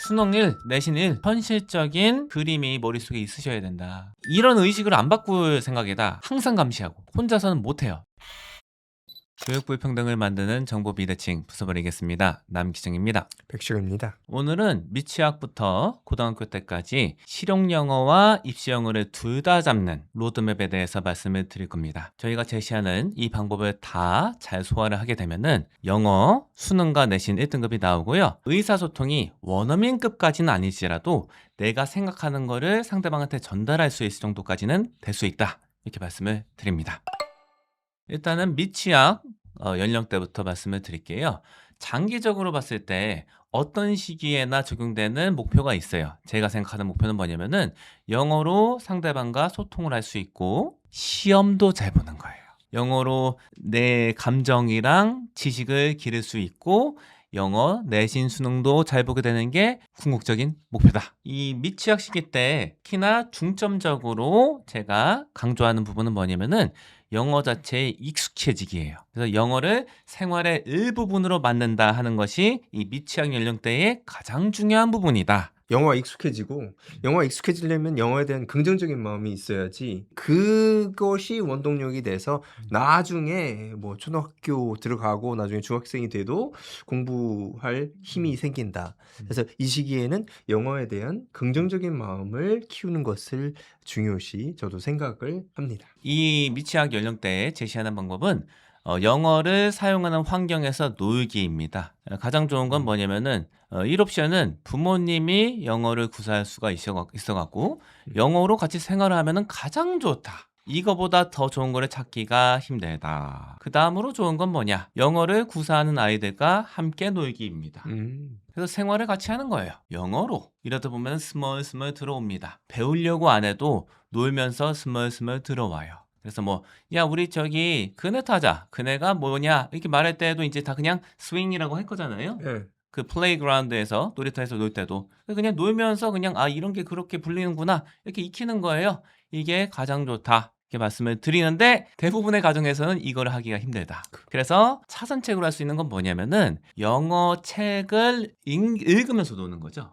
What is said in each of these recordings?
수능 1, 내신 1, 현실적인 그림이 머릿속에 있으셔야 된다. 이런 의식을 안 바꿀 생각에다 항상 감시하고 혼자서는 못해요. 교육 불평등을 만드는 정보 비대칭 부숴버리겠습니다. 남기정입니다. 백식입니다. 오늘은 미취학부터 고등학교 때까지 실용영어와 입시영어를 둘 다 잡는 로드맵에 대해서 말씀을 드릴 겁니다. 저희가 제시하는 이 방법을 다 잘 소화를 하게 되면은 영어, 수능과 내신 1등급이 나오고요. 의사소통이 원어민급까지는 아니지라도 내가 생각하는 거를 상대방한테 전달할 수 있을 정도까지는 될 수 있다. 이렇게 말씀을 드립니다. 일단은 미취학 연령대부터 말씀을 드릴게요. 장기적으로 봤을 때 어떤 시기에나 적용되는 목표가 있어요. 제가 생각하는 목표는 뭐냐면은 영어로 상대방과 소통을 할 수 있고 시험도 잘 보는 거예요. 영어로 내 감정이랑 지식을 기를 수 있고 영어, 내신, 수능도 잘 보게 되는 게 궁극적인 목표다. 이 미취학 시기 때 특히나 중점적으로 제가 강조하는 부분은 뭐냐면은 영어 자체에 익숙해지기예요. 그래서 영어를 생활의 일부분으로 만든다 하는 것이 이 미취학 연령대의 가장 중요한 부분이다. 영어가 익숙해지려면 영어에 대한 긍정적인 마음이 있어야지 그것이 원동력이 돼서 나중에 뭐 초등학교 들어가고 나중에 중학생이 돼도 공부할 힘이 생긴다. 그래서 이 시기에는 영어에 대한 긍정적인 마음을 키우는 것을 중요시 저도 생각을 합니다. 이 미취학 연령대에 제시하는 방법은 영어를 사용하는 환경에서 놀기입니다. 가장 좋은 건 뭐냐면은 1옵션은 부모님이 영어를 구사할 수가 있어갖고 영어로 같이 생활을 하면은 가장 좋다. 이거보다 더 좋은 거를 찾기가 힘들다. 그 다음으로 좋은 건 뭐냐? 영어를 구사하는 아이들과 함께 놀기입니다. 그래서 생활을 같이 하는 거예요. 영어로. 이러다 보면 스멀스멀 들어옵니다. 배우려고 안 해도 놀면서 스멀스멀 들어와요. 그래서 뭐, 야, 우리 저기 그네 타자. 그네가 뭐냐? 이렇게 말할 때도 이제 다 그냥 스윙이라고 할 거잖아요. 네. 그 플레이그라운드에서 놀이터에서 놀 때도 그냥 놀면서 그냥 아 이런 게 그렇게 불리는구나 이렇게 익히는 거예요. 이게 가장 좋다. 이렇게 말씀을 드리는데 대부분의 가정에서는 이걸 하기가 힘들다. 그래서 차선책으로 할 수 있는 건 뭐냐면은 영어 책을 읽으면서 노는 거죠.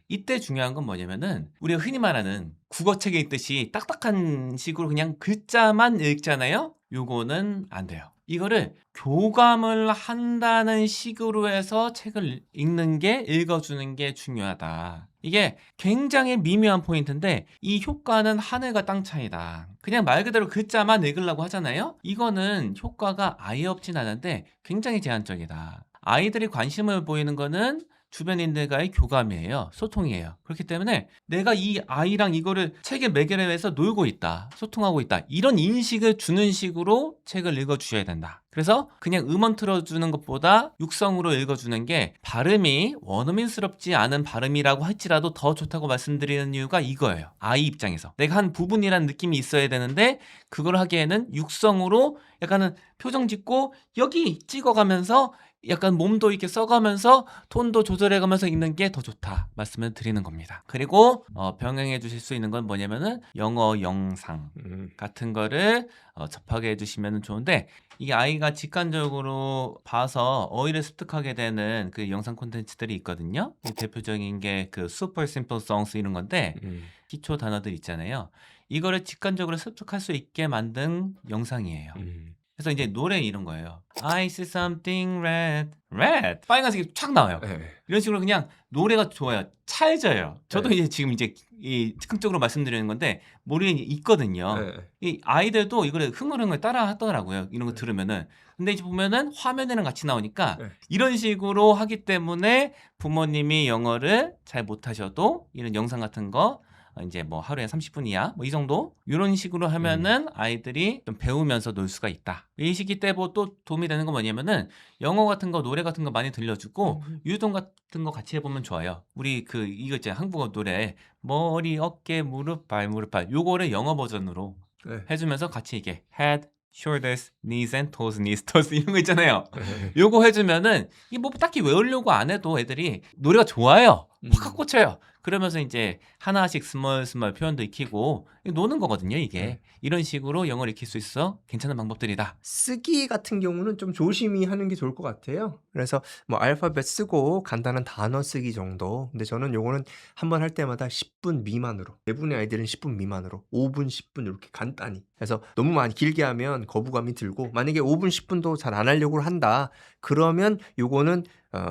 이때 중요한 건 뭐냐면은 우리가 흔히 말하는 국어책에 있듯이 딱딱한 식으로 그냥 글자만 읽잖아요. 요거는 안 돼요. 이거를 교감을 한다는 식으로 해서 책을 읽는 게 읽어주는 게 중요하다. 이게 굉장히 미묘한 포인트인데 이 효과는 하늘과 땅 차이다. 그냥 말 그대로 글자만 읽으려고 하잖아요. 이거는 효과가 아예 없진 않은데 굉장히 제한적이다. 아이들이 관심을 보이는 거는 주변인들과의 교감이에요. 소통이에요. 그렇기 때문에 내가 이 아이랑 이거를 책에 매개를 해서 놀고 있다. 소통하고 있다. 이런 인식을 주는 식으로 책을 읽어주셔야 된다. 그래서 그냥 음원 틀어주는 것보다 육성으로 읽어주는 게 발음이 원어민스럽지 않은 발음이라고 할지라도 더 좋다고 말씀드리는 이유가 이거예요. 아이 입장에서. 내가 한 부분이라는 느낌이 있어야 되는데 그걸 하기에는 육성으로 약간은 표정 짓고 여기 찍어가면서 약간 몸도 이렇게 써가면서 톤도 조절해가면서 읽는 게 더 좋다 말씀을 드리는 겁니다. 그리고 병행해 주실 수 있는 건 뭐냐면은 영어 영상 같은 거를 접하게 해주시면 좋은데 이게 아이가 직관적으로 봐서 어휘를 습득하게 되는 그 영상 콘텐츠들이 있거든요. 대표적인 게 그 Super Simple Songs 이런 건데 기초 단어들 있잖아요. 이거를 직관적으로 습득할 수 있게 만든 영상이에요. 그래서 이제 노래 이런 거예요. I see something red, red. 빨간색이 촥 나와요. 네. 이런 식으로 그냥 노래가 좋아요. 찰져요. 저도 네. 이제 지금 이제 이 즉흥적으로 말씀드리는 건데 머리에 있거든요. 네. 이 아이들도 이거를 흥얼흥얼 따라 하더라고요. 이런 거 들으면은. 근데 이제 보면은 화면이랑 같이 나오니까 네. 이런 식으로 하기 때문에 부모님이 영어를 잘 못하셔도 이런 영상 같은 거 이제 뭐 하루에 30분 이하 뭐 이 정도 이런 식으로 하면은 아이들이 좀 배우면서 놀 수가 있다. 이 시기 때 뭐 또 도움이 되는 건 뭐냐면은 영어 같은 거 노래 같은 거 많이 들려주고 유동 같은 거 같이 해보면 좋아요. 우리 그 이거 있잖아요. 한국어 노래 머리 어깨 무릎 발 무릎 발 요거를 영어 버전으로 네. 해주면서 같이 이게 head shoulders, knees and toes, knees, toes 이런 거 있잖아요. 네. 요거 해주면은 이 뭐 딱히 외우려고 안 해도 애들이 노래가 좋아요. 확 꽂혀요. 그러면서 이제 하나씩 스몰 표현도 익히고 노는 거거든요, 이게. 네. 이런 식으로 영어를 익힐 수 있어 괜찮은 방법들이다. 쓰기 같은 경우는 좀 조심히 하는 게 좋을 것 같아요. 그래서 뭐 알파벳 쓰고 간단한 단어 쓰기 정도. 근데 저는 요거는 한 번 할 때마다 10분 미만으로. 대부분의 아이들은 10분 미만으로. 5분, 10분 이렇게 간단히. 그래서 너무 많이 길게 하면 거부감이 들고 만약에 5분, 10분도 잘 안 하려고 한다. 그러면 요거는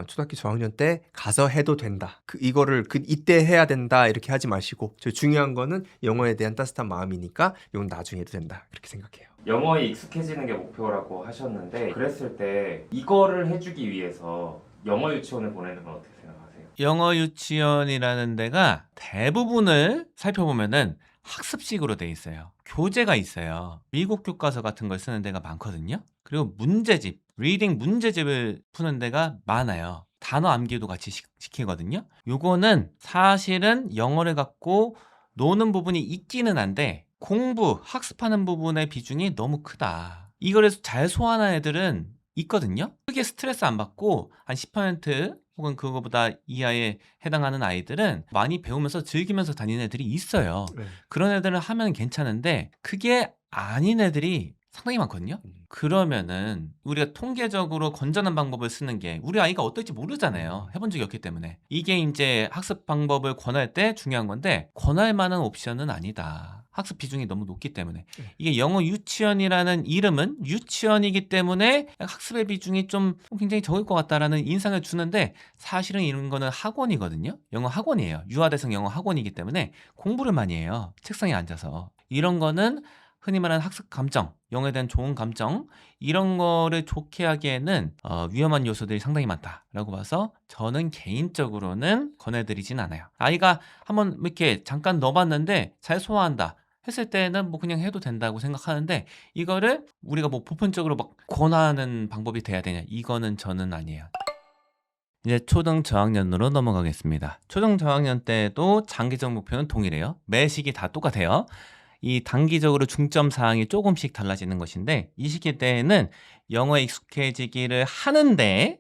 초등학교 저학년 때 가서 해도 된다. 이거를 이때 해야 된다. 이렇게 하지 마시고 저 중요한 거는 영어에 대한 따뜻한 마음이니까 이건 나중에 해도 된다. 그렇게 생각해요. 영어에 익숙해지는 게 목표라고 하셨는데 그랬을 때 이거를 해주기 위해서 영어 유치원을 보내는 건 어떻게 생각하세요? 영어 유치원이라는 데가 대부분을 살펴보면은 학습식으로 돼 있어요. 교재가 있어요. 미국 교과서 같은 걸 쓰는 데가 많거든요. 그리고 문제집, 리딩 문제집을 푸는 데가 많아요. 단어 암기도 같이 시키거든요. 요거는 사실은 영어를 갖고 노는 부분이 있기는 한데 공부, 학습하는 부분의 비중이 너무 크다. 이거를 잘 소화하는 애들은 있거든요. 크게 스트레스 안 받고 한 10% 혹은 그거보다 이하에 해당하는 아이들은 많이 배우면서 즐기면서 다니는 애들이 있어요. 네. 그런 애들은 하면 괜찮은데 그게 아닌 애들이 상당히 많거든요. 그러면은 우리가 통계적으로 건전한 방법을 쓰는 게 우리 아이가 어떨지 모르잖아요. 해본 적이 없기 때문에. 이게 이제 학습 방법을 권할 때 중요한 건데 권할 만한 옵션은 아니다. 학습 비중이 너무 높기 때문에. 이게 영어 유치원이라는 이름은 유치원이기 때문에 학습의 비중이 좀 굉장히 적을 것 같다라는 인상을 주는데 사실은 이런 거는 학원이거든요. 영어 학원이에요. 유아대상 영어 학원이기 때문에 공부를 많이 해요. 책상에 앉아서. 이런 거는 흔히 말하는 학습 감정, 영어에 대한 좋은 감정 이런 거를 좋게 하기에는 위험한 요소들이 상당히 많다라고 봐서 저는 개인적으로는 권해드리진 않아요. 아이가 한번 이렇게 잠깐 넣어봤는데 잘 소화한다 했을 때는 뭐 그냥 해도 된다고 생각하는데 이거를 우리가 뭐 보편적으로 막 권하는 방법이 돼야 되냐 이거는 저는 아니에요. 이제 초등 저학년으로 넘어가겠습니다. 초등 저학년 때도 장기적 목표는 동일해요. 매 시기 다 똑같아요. 이 단기적으로 중점 사항이 조금씩 달라지는 것인데 이 시기 때에는 영어에 익숙해지기를 하는데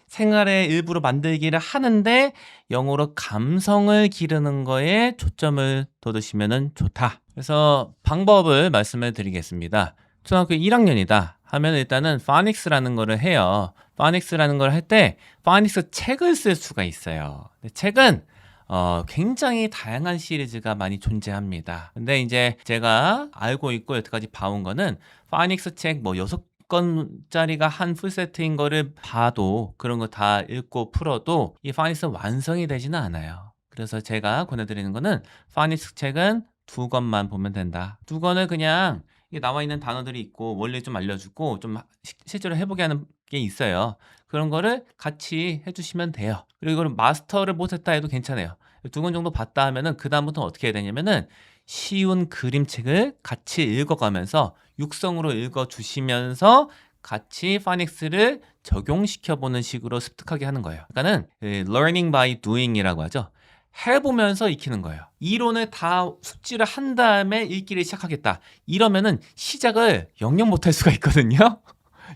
생활의 일부로 만들기를 하는데 영어로 감성을 기르는 거에 초점을 둬두시면 좋다. 그래서 방법을 말씀을 드리겠습니다. 초등학교 1학년이다 하면 일단은 파닉스라는 거를 해요. 파닉스라는 걸 할 때 파닉스 책을 쓸 수가 있어요. 책은 굉장히 다양한 시리즈가 많이 존재합니다. 근데 이제 제가 알고 있고 여태까지 봐온 거는 파닉스 책 뭐 6권짜리가 한 풀세트인 거를 봐도 그런 거 다 읽고 풀어도 이 파닉스 완성이 되지는 않아요. 그래서 제가 권해드리는 거는 파닉스 책은 2권만 보면 된다. 2권을 그냥 이게 나와 있는 단어들이 있고 원리 좀 알려주고 좀 실제로 해보게 하는 게 있어요. 그런 거를 같이 해주시면 돼요. 그리고 이걸 마스터를 못했다 해도 괜찮아요. 2권 정도 봤다 하면은 그 다음부터 어떻게 해야 되냐면은 쉬운 그림책을 같이 읽어가면서 육성으로 읽어주시면서 같이 파닉스를 적용시켜보는 식으로 습득하게 하는 거예요. 그러니까는 learning by doing이라고 하죠. 해보면서 익히는 거예요. 이론을 다 숙지를 한 다음에 읽기를 시작하겠다. 이러면은 시작을 영영 못할 수가 있거든요.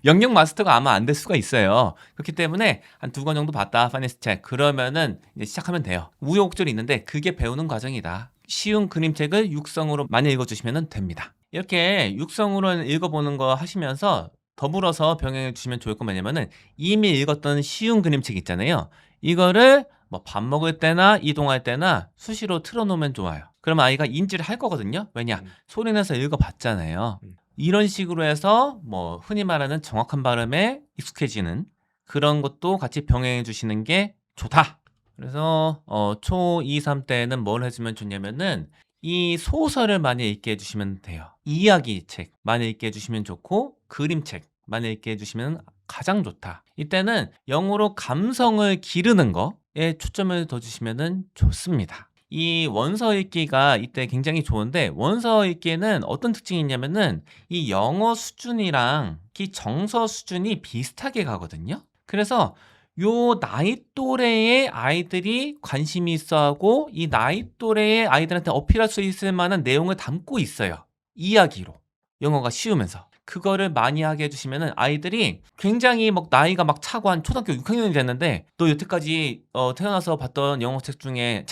영영 마스터가 아마 안 될 수가 있어요. 그렇기 때문에 한 2권 정도 봤다, 파닉스 책. 그러면은 이제 시작하면 돼요. 우여곡절이 있는데 그게 배우는 과정이다. 쉬운 그림책을 육성으로 많이 읽어주시면 됩니다. 이렇게 육성으로 읽어보는 거 하시면서 더불어서 병행해 주시면 좋을 건 뭐냐면은 이미 읽었던 쉬운 그림책 있잖아요. 이거를 뭐 밥 먹을 때나 이동할 때나 수시로 틀어놓으면 좋아요. 그럼 아이가 인지를 할 거거든요. 왜냐? 소리 내서 읽어봤잖아요. 이런 식으로 해서 뭐 흔히 말하는 정확한 발음에 익숙해지는 그런 것도 같이 병행해 주시는 게 좋다. 그래서 초 2, 3 때는 뭘 해주면 좋냐면은 이 소설을 많이 읽게 해주시면 돼요. 이야기책 많이 읽게 해주시면 좋고 그림책 많이 읽게 해주시면 가장 좋다. 이때는 영어로 감성을 기르는 거에 초점을 둬주시면 좋습니다. 이 원서 읽기가 이때 굉장히 좋은데 원서 읽기에는 어떤 특징이 있냐면은 이 영어 수준이랑 이 정서 수준이 비슷하게 가거든요. 그래서 요 나이 또래의 아이들이 관심이 있어하고 이 나이 또래의 아이들한테 어필할 수 있을 만한 내용을 담고 있어요. 이야기로. 영어가 쉬우면서. 그거를 많이 하게 해주시면은 아이들이 굉장히 막 나이가 막 차고 한 초등학교 6학년이 됐는데 너 여태까지 태어나서 봤던 영어 책 중에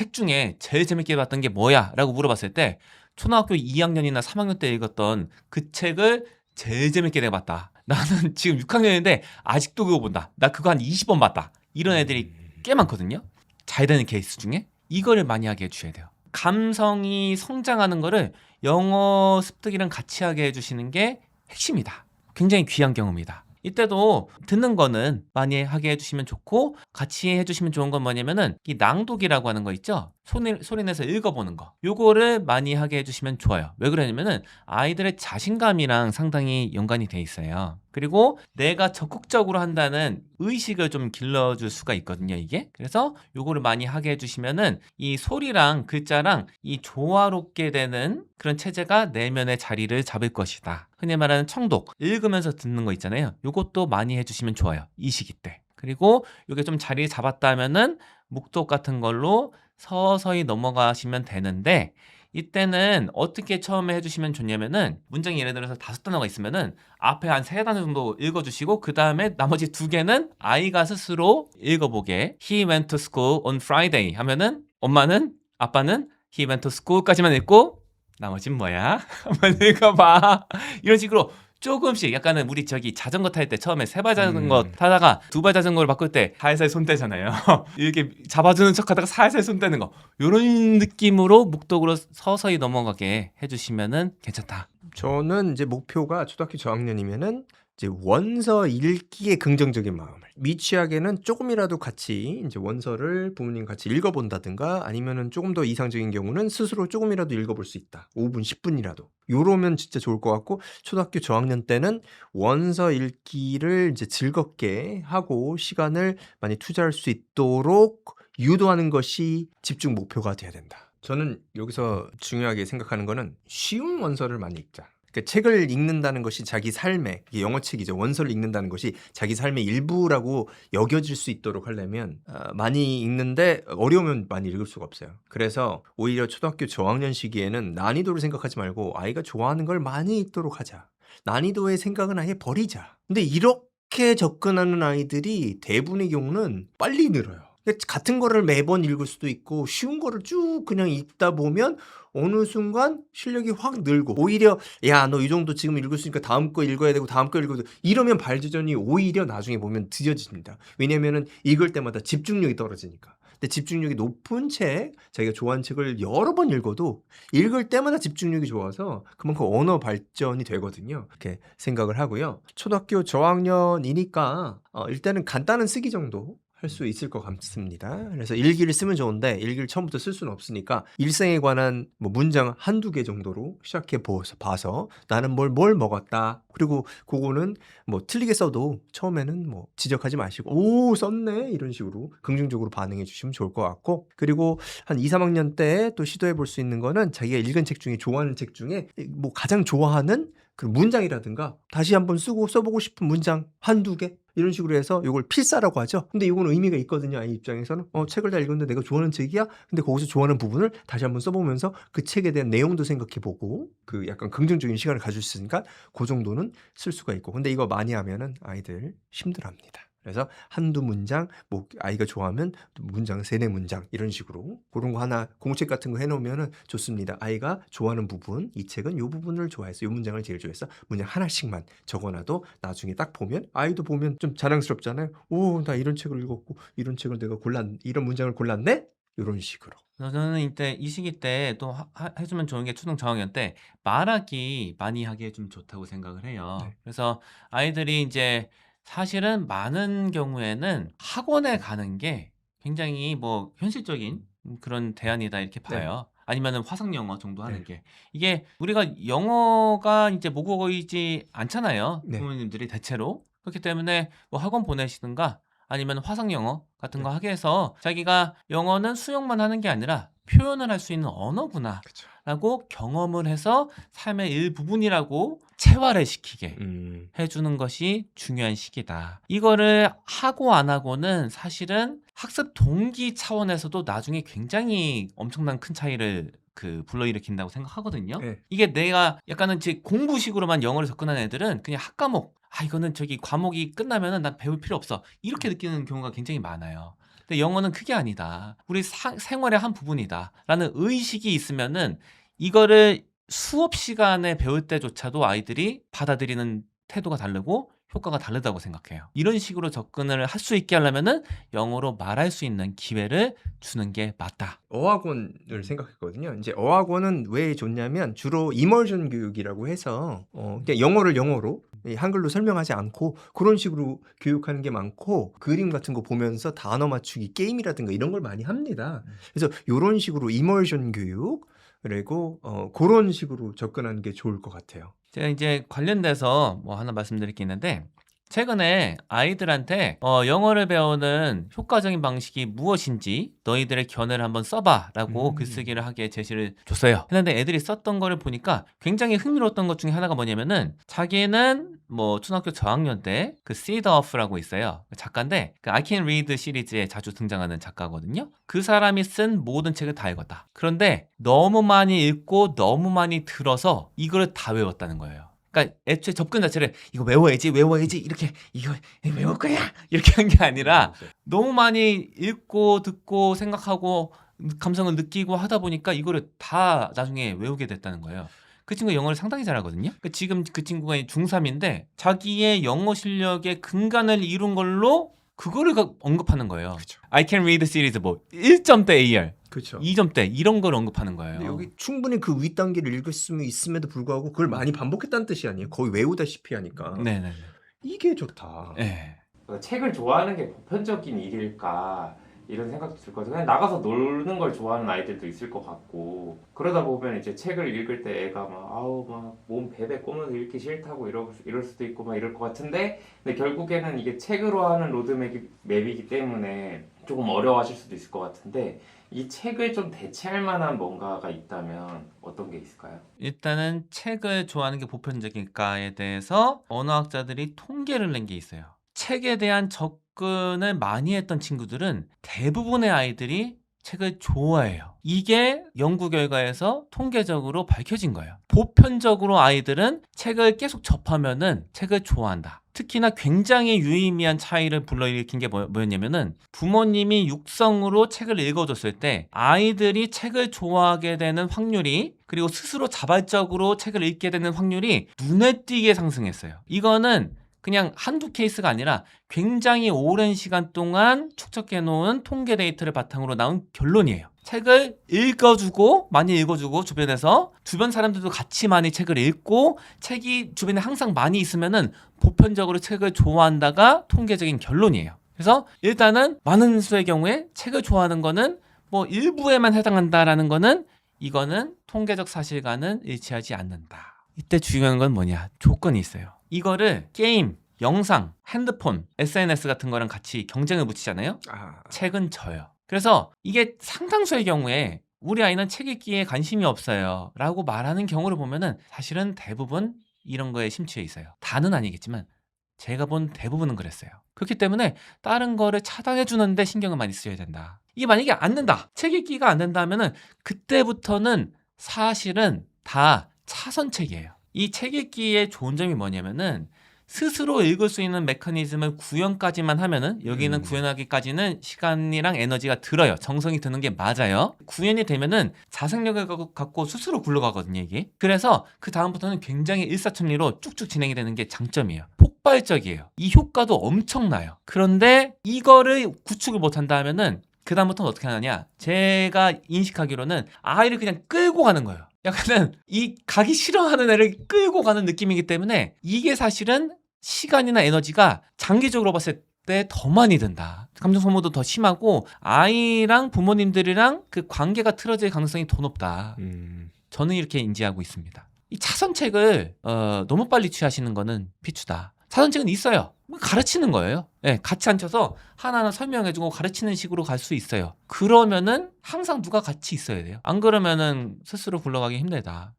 제일 재밌게 봤던 게 뭐야? 라고 물어봤을 때 초등학교 2학년이나 3학년 때 읽었던 그 책을 제일 재밌게 내가 봤다. 나는 지금 6학년인데 아직도 그거 본다. 나 그거 한 20번 봤다. 이런 애들이 꽤 많거든요. 잘 되는 케이스 중에 이거를 많이 하게 해주셔야 돼요. 감성이 성장하는 거를 영어 습득이랑 같이 하게 해주시는 게 핵심이다. 굉장히 귀한 경험이다. 이때도 듣는 거는 많이 하게 해주시면 좋고 같이 해주시면 좋은 건 뭐냐면은 이 낭독이라고 하는 거 있죠? 소리 내서 읽어보는 거. 요거를 많이 하게 해주시면 좋아요. 왜 그러냐면은 아이들의 자신감이랑 상당히 연관이 돼 있어요. 그리고 내가 적극적으로 한다는 의식을 좀 길러줄 수가 있거든요, 이게. 그래서 요거를 많이 하게 해주시면은 이 소리랑 글자랑 이 조화롭게 되는 그런 체제가 내면의 자리를 잡을 것이다. 흔히 말하는 청독, 읽으면서 듣는 거 있잖아요. 요것도 많이 해주시면 좋아요, 이 시기 때. 그리고 요게 좀 자리를 잡았다 하면은 묵독 같은 걸로 서서히 넘어가시면 되는데 이때는 어떻게 처음에 해주시면 좋냐면은 문장이 예를 들어서 5단어가 있으면은 앞에 한 3단어 정도 읽어주시고 그 다음에 나머지 2개는 아이가 스스로 읽어보게. He went to school on Friday 하면은 엄마는 아빠는 He went to school까지만 읽고 나머진 뭐야? 한번 읽어봐. 이런 식으로 조금씩 약간은 우리 저기 자전거 탈 때 처음에 3발 자전거 타다가 2발 자전거를 바꿀 때 살살 손 떼잖아요. 이렇게 잡아주는 척 하다가 살살 손 떼는 거. 이런 느낌으로 묵독으로 서서히 넘어가게 해주시면은 괜찮다. 저는 이제 목표가 초등학교 저학년이면은 이제 원서 읽기에 긍정적인 마음을 미취학에는 조금이라도 같이 이제 원서를 부모님 같이 읽어본다든가 아니면은 조금 더 이상적인 경우는 스스로 조금이라도 읽어볼 수 있다. 5분, 10분이라도. 요러면 진짜 좋을 것 같고 초등학교 저학년 때는 원서 읽기를 이제 즐겁게 하고 시간을 많이 투자할 수 있도록 유도하는 것이 집중 목표가 돼야 된다. 저는 여기서 중요하게 생각하는 거는 쉬운 원서를 많이 읽자. 그러니까 책을 읽는다는 것이 자기 삶의 이게 영어책이죠. 원서를 읽는다는 것이 자기 삶의 일부라고 여겨질 수 있도록 하려면 많이 읽는데 어려우면 많이 읽을 수가 없어요. 그래서 오히려 초등학교 저학년 시기에는 난이도를 생각하지 말고 아이가 좋아하는 걸 많이 읽도록 하자. 난이도의 생각은 아예 버리자. 근데 이렇게 접근하는 아이들이 대부분의 경우는 빨리 늘어요. 같은 거를 매번 읽을 수도 있고 쉬운 거를 쭉 그냥 읽다 보면 어느 순간 실력이 확 늘고 오히려 야, 너 이 정도 지금 읽을 수 있으니까 다음 거 읽어야 되고 다음 거 읽어야 되고 이러면 발전이 오히려 나중에 보면 늦어집니다. 왜냐면은 읽을 때마다 집중력이 떨어지니까. 근데 집중력이 높은 책, 자기가 좋아하는 책을 여러 번 읽어도 읽을 때마다 집중력이 좋아서 그만큼 언어 발전이 되거든요. 이렇게 생각을 하고요. 초등학교 저학년이니까 일단은 간단한 쓰기 정도 할 수 있을 것 같습니다. 그래서 일기를 쓰면 좋은데 일기를 처음부터 쓸 수는 없으니까 일생에 관한 뭐 문장 한두 개 정도로 시작해 봐서 나는 뭘 먹었다. 그리고 그거는 뭐 틀리게 써도 처음에는 뭐 지적하지 마시고 오 썼네 이런 식으로 긍정적으로 반응해 주시면 좋을 것 같고 그리고 한 2, 3학년 때 또 시도해 볼 수 있는 거는 자기가 읽은 책 중에 좋아하는 책 중에 뭐 가장 좋아하는 그 문장이라든가 다시 한번 써보고 싶은 문장 한두 개 이런 식으로 해서 이걸 필사라고 하죠. 근데 이건 의미가 있거든요. 아이 입장에서는 책을 다 읽었는데 내가 좋아하는 책이야. 근데 거기서 좋아하는 부분을 다시 한번 써보면서 그 책에 대한 내용도 생각해보고 그 약간 긍정적인 시간을 가질 수 있으니까 그 정도는 쓸 수가 있고. 근데 이거 많이 하면은 아이들 힘들어합니다. 그래서 한두 문장, 뭐 아이가 좋아하면 문장 3-4문장 이런 식으로 그런 거 하나 공책 같은 거 해놓으면 좋습니다. 아이가 좋아하는 부분, 이 책은 이 부분을 좋아했어, 이 문장을 제일 좋아했어. 문장 하나씩만 적어놔도 나중에 딱 보면 아이도 보면 좀 자랑스럽잖아요. 오, 나 이런 책을 읽었고 이런 책을 내가 이런 문장을 골랐네? 이런 식으로. 저는 이때 이 시기 때 또 해주면 좋은 게 초등 저학년 때 말하기 많이 하게 좀 좋다고 생각을 해요. 네. 그래서 아이들이 이제 사실은 많은 경우에는 학원에 가는 게 굉장히 뭐 현실적인 그런 대안이다 이렇게 봐요. 아니면은 화상 영어 정도 하는 네. 게 이게 우리가 영어가 이제 모국어이지 않잖아요. 네. 부모님들이 대체로 그렇기 때문에 뭐 학원 보내시든가 아니면 화상 영어 같은 거 네. 하게 해서 자기가 영어는 수용만 하는 게 아니라 표현을 할 수 있는 언어구나 그렇죠. 라고 경험을 해서 삶의 일부분이라고 체화를 시키게 해주는 것이 중요한 시기다. 이거를 하고 안 하고는 사실은 학습 동기 차원에서도 나중에 굉장히 엄청난 큰 차이를 그 불러일으킨다고 생각하거든요. 네. 이게 내가 약간은 제 공부식으로만 영어를 접근하는 애들은 그냥 학과목, 이거는 저기 과목이 끝나면은 난 배울 필요 없어, 이렇게 느끼는 경우가 굉장히 많아요. 근데 영어는 그게 아니다. 우리 생활의 한 부분이다라는 의식이 있으면은 이거를 수업 시간에 배울 때조차도 아이들이 받아들이는 태도가 다르고 효과가 다르다고 생각해요. 이런 식으로 접근을 할 수 있게 하려면은 영어로 말할 수 있는 기회를 주는 게 맞다. 어학원을 생각했거든요. 이제 어학원은 왜 좋냐면 주로 이머전 교육이라고 해서 그냥 영어를 영어로 한글로 설명하지 않고 그런 식으로 교육하는 게 많고 그림 같은 거 보면서 단어 맞추기 게임이라든가 이런 걸 많이 합니다. 그래서 이런 식으로 이머전 교육 그리고 그런 식으로 접근하는 게 좋을 것 같아요. 제가 이제 관련돼서 뭐 하나 말씀드릴 게 있는데 최근에 아이들한테 영어를 배우는 효과적인 방식이 무엇인지 너희들의 견해를 한번 써봐라고 글쓰기를 하게 제시를 줬어요. 했는데 애들이 썼던 거를 보니까 굉장히 흥미로웠던 것 중에 하나가 뭐냐면은 자기는 뭐 초등학교 저학년 때 그 Seed Off라고 있어요. 작가인데 그 I Can Read 시리즈에 자주 등장하는 작가거든요. 그 사람이 쓴 모든 책을 다 읽었다. 그런데 너무 많이 읽고 너무 많이 들어서 이거를 다 외웠다는 거예요. 그러니까 애초에 접근 자체를 이거 외워야지 이렇게 이거 외울 거야 이렇게 한 게 아니라 너무 많이 읽고 듣고 생각하고 감성을 느끼고 하다 보니까 이거를 다 나중에 외우게 됐다는 거예요. 그 친구 영어를 상당히 잘하거든요. 지금 그 친구가 중3인데 자기의 영어 실력의 근간을 이룬 걸로 그거를 언급하는 거예요. 그쵸. I can read series 뭐 1점대 AR, 그렇죠. 2점대 이런 걸 언급하는 거예요. 근데 여기 충분히 그 윗단계를 읽을 수 있음에도 불구하고 그걸 많이 반복했다는 뜻이 아니에요. 거의 외우다시피 하니까. 네네네. 이게 좋다. 네. 책을 좋아하는 게 보편적인 일일까 이런 생각도 들거든요. 그냥 나가서 노는 걸 좋아하는 아이들도 있을 것 같고 그러다 보면 이제 책을 읽을 때 애가 막 아우 막 몸 베베 꼬면서 읽기 싫다고 이럴 수도 있고 막 이럴 것 같은데 근데 결국에는 이게 책으로 하는 로드맵이기 때문에 조금 어려워하실 수도 있을 것 같은데 이 책을 좀 대체할 만한 뭔가가 있다면 어떤 게 있을까요? 일단은 책을 좋아하는 게 보편적일까에 대해서 언어학자들이 통계를 낸 게 있어요. 책에 대한 접근을 많이 했던 친구들은 대부분의 아이들이 책을 좋아해요. 이게 연구 결과에서 통계적으로 밝혀진 거예요. 보편적으로 아이들은 책을 계속 접하면은 책을 좋아한다. 특히나 굉장히 유의미한 차이를 불러일으킨 게 뭐였냐면은 부모님이 육성으로 책을 읽어줬을 때 아이들이 책을 좋아하게 되는 확률이 그리고 스스로 자발적으로 책을 읽게 되는 확률이 눈에 띄게 상승했어요. 이거는 그냥 한두 케이스가 아니라 굉장히 오랜 시간 동안 축적해 놓은 통계 데이터를 바탕으로 나온 결론이에요. 책을 많이 읽어주고 주변에서 주변 사람들도 같이 많이 책을 읽고 책이 주변에 항상 많이 있으면은 보편적으로 책을 좋아한다가 통계적인 결론이에요. 그래서 일단은 많은 수의 경우에 책을 좋아하는 거는 뭐 일부에만 해당한다라는 거는 이거는 통계적 사실과는 일치하지 않는다. 이때 중요한 건 뭐냐? 조건이 있어요. 이거를 게임, 영상, 핸드폰, SNS 같은 거랑 같이 경쟁을 붙이잖아요. 책은 져요. 그래서 이게 상당수의 경우에 우리 아이는 책 읽기에 관심이 없어요 라고 말하는 경우를 보면은 사실은 대부분 이런 거에 심취해 있어요. 다는 아니겠지만 제가 본 대부분은 그랬어요. 그렇기 때문에 다른 거를 차단해 주는데 신경을 많이 써야 된다. 이게 만약에 안 된다, 책 읽기가 안 된다 하면은 그때부터는 사실은 다 차선책이에요. 이 책 읽기의 좋은 점이 뭐냐면은 스스로 읽을 수 있는 메커니즘을 구현까지만 하면은 여기는 구현하기까지는 시간이랑 에너지가 들어요. 정성이 드는 게 맞아요. 구현이 되면은 자생력을 갖고 스스로 굴러가거든요, 이게. 그래서 그 다음부터는 굉장히 일사천리로 쭉쭉 진행이 되는 게 장점이에요. 폭발적이에요. 이 효과도 엄청나요. 그런데 이거를 구축을 못한다 하면은 그 다음부터는 어떻게 하느냐? 제가 인식하기로는 아이를 그냥 끌고 가는 거예요. 약간은 이 가기 싫어하는 애를 끌고 가는 느낌이기 때문에 이게 사실은 시간이나 에너지가 장기적으로 봤을 때 더 많이 든다. 감정 소모도 더 심하고 아이랑 부모님들이랑 그 관계가 틀어질 가능성이 더 높다. 저는 이렇게 인지하고 있습니다. 이 차선책을 너무 빨리 취하시는 거는 비추다. 차선책은 있어요. 가르치는 거예요. 네, 같이 앉혀서 하나하나 설명해주고 가르치는 식으로 갈 수 있어요. 그러면은 항상 누가 같이 있어야 돼요. 안 그러면은 스스로 굴러가기 힘들다.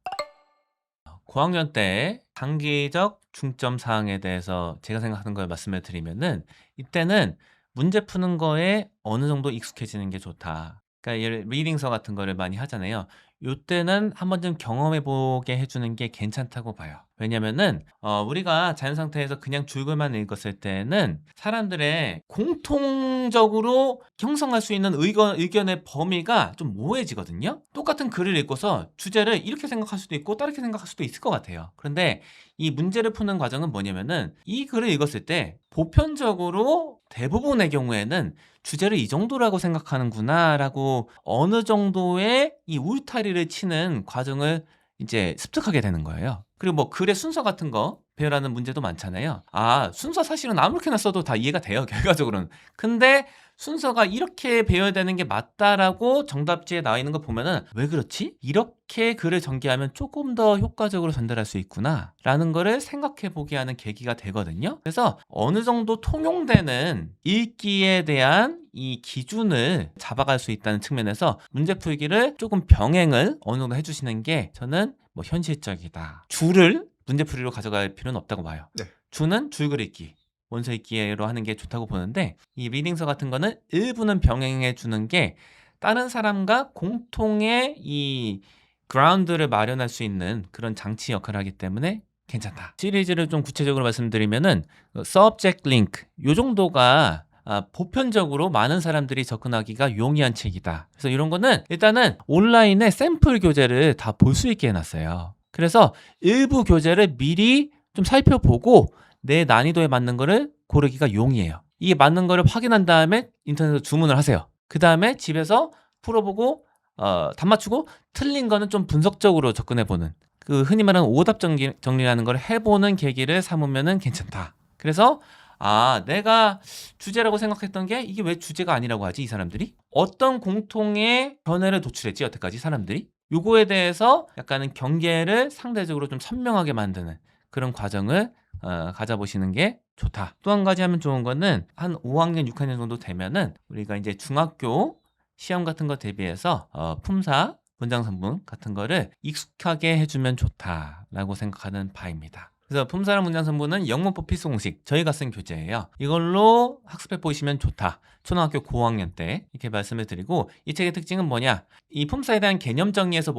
고학년 때 단기적 중점 사항에 대해서 제가 생각하는 걸 말씀을 드리면은 이때는 문제 푸는 거에 어느 정도 익숙해지는 게 좋다. 그러니까 리딩서 같은 거를 많이 하잖아요. 요때는 한 번쯤 경험해 보게 해 주는 게 괜찮다고 봐요. 왜냐면은 우리가 자연 상태에서 그냥 줄글만 읽었을 때는 사람들의 공통적으로 형성할 수 있는 의견의 범위가 좀 모호해지거든요. 똑같은 글을 읽고서 주제를 이렇게 생각할 수도 있고 다르게 생각할 수도 있을 것 같아요. 그런데 이 문제를 푸는 과정은 뭐냐면은 이 글을 읽었을 때 보편적으로 대부분의 경우에는 주제를 이 정도라고 생각하는구나라고 어느 정도의 이 울타리를 치는 과정을 이제 습득하게 되는 거예요. 그리고 뭐 글의 순서 같은 거 배열하는 문제도 많잖아요. 순서 사실은 아무렇게나 써도 다 이해가 돼요, 결과적으로는. 근데 순서가 이렇게 배열되는 게 맞다라고 정답지에 나와 있는 거 보면은 왜 그렇지? 이렇게 글을 전개하면 조금 더 효과적으로 전달할 수 있구나라는 거를 생각해 보게 하는 계기가 되거든요. 그래서 어느 정도 통용되는 읽기에 대한 이 기준을 잡아갈 수 있다는 측면에서 문제 풀기를 조금 병행을 어느 정도 해주시는 게 저는 뭐 현실적이다. 줄을 문제 풀이로 가져갈 필요는 없다고 봐요. 네. 줄은 줄글 읽기, 원서 읽기로 하는 게 좋다고 보는데 이 리딩서 같은 거는 일부는 병행해 주는 게 다른 사람과 공통의 이 그라운드를 마련할 수 있는 그런 장치 역할을 하기 때문에 괜찮다. 시리즈를 좀 구체적으로 말씀드리면은 subject link 요 정도가 보편적으로 많은 사람들이 접근하기가 용이한 책이다. 그래서 이런 거는 일단은 온라인에 샘플 교재를 다 볼 수 있게 해놨어요. 그래서 일부 교재를 미리 좀 살펴보고 내 난이도에 맞는 거를 고르기가 용이해요. 이게 맞는 거를 확인한 다음에 인터넷에서 주문을 하세요. 그 다음에 집에서 풀어보고 답 맞추고 틀린 거는 좀 분석적으로 접근해보는 그 흔히 말하는 오답 정리라는 걸 해보는 계기를 삼으면 괜찮다. 그래서 내가 주제라고 생각했던 게 이게 왜 주제가 아니라고 하지 이 사람들이? 어떤 공통의 견해를 도출했지 여태까지 사람들이? 요거에 대해서 약간은 경계를 상대적으로 좀 선명하게 만드는 그런 과정을 가져보시는 게 좋다. 또 한 가지 하면 좋은 거는 한 5학년, 6학년 정도 되면은 우리가 이제 중학교 시험 같은 거 대비해서 품사, 문장선문 같은 거를 익숙하게 해주면 좋다라고 생각하는 바입니다. 그래서 품사랑 문장선문은 영문법 필수 공식 저희가 쓴 교재예요. 이걸로 학습해 보시면 좋다. 초등학교 고학년 때 이렇게 말씀을 드리고 이 책의 특징은 뭐냐? 이 품사에 대한 개념 정리에서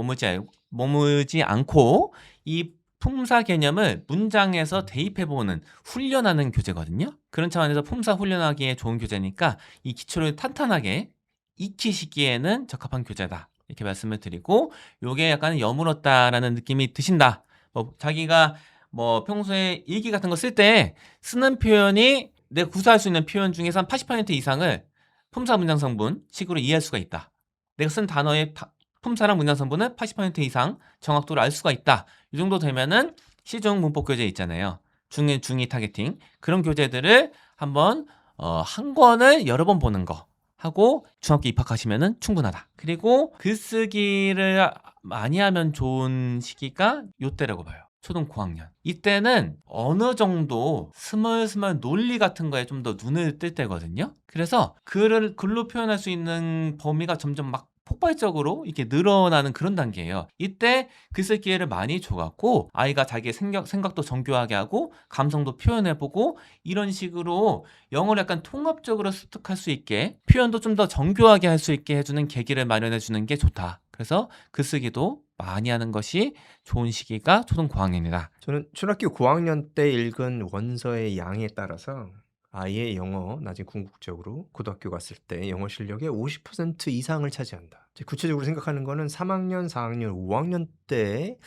머물지 않고 이 품사 개념을 문장에서 대입해보는 훈련하는 교재거든요. 그런 차원에서 품사 훈련하기에 좋은 교재니까 이 기초를 탄탄하게 익히시기에는 적합한 교재다. 이렇게 말씀을 드리고 요게 약간 여물었다라는 느낌이 드신다. 뭐 자기가 뭐 평소에 일기 같은 거 쓸 때 쓰는 표현이 내가 구사할 수 있는 표현 중에서 한 80% 이상을 품사 문장 성분 식으로 이해할 수가 있다. 내가 쓴 단어의 품사랑 문장 성분은 80% 이상 정확도를 알 수가 있다. 이 정도 되면은 시중 문법 교재 있잖아요. 중2 타겟팅 그런 교재들을 한번 한 권을 여러 번 보는 거 하고 중학교 입학하시면은 충분하다. 그리고 글쓰기를 많이 하면 좋은 시기가 요때라고 봐요. 초등 고학년. 이때는 어느 정도 스멀스멀 논리 같은 거에 좀 더 눈을 뜰 때거든요. 그래서 글로 표현할 수 있는 범위가 점점 막 폭발적으로 이렇게 늘어나는 그런 단계예요. 이때 글쓸 기회를 많이 줘갖고 아이가 자기의 생각도 정교하게 하고 감성도 표현해보고 이런 식으로 영어를 약간 통합적으로 습득할 수 있게 표현도 좀 더 정교하게 할 수 있게 해주는 계기를 마련해 주는 게 좋다. 그래서 글쓰기도 많이 하는 것이 좋은 시기가 초등 고학년이다. 저는 초등학교 고학년 때 읽은 원서의 양에 따라서 아이의 영어 나중에 궁극적으로 고등학교 갔을 때 영어 실력의 50% 이상을 차지한다. 이제 구체적으로 생각하는 거는 3학년, 4학년, 5학년 때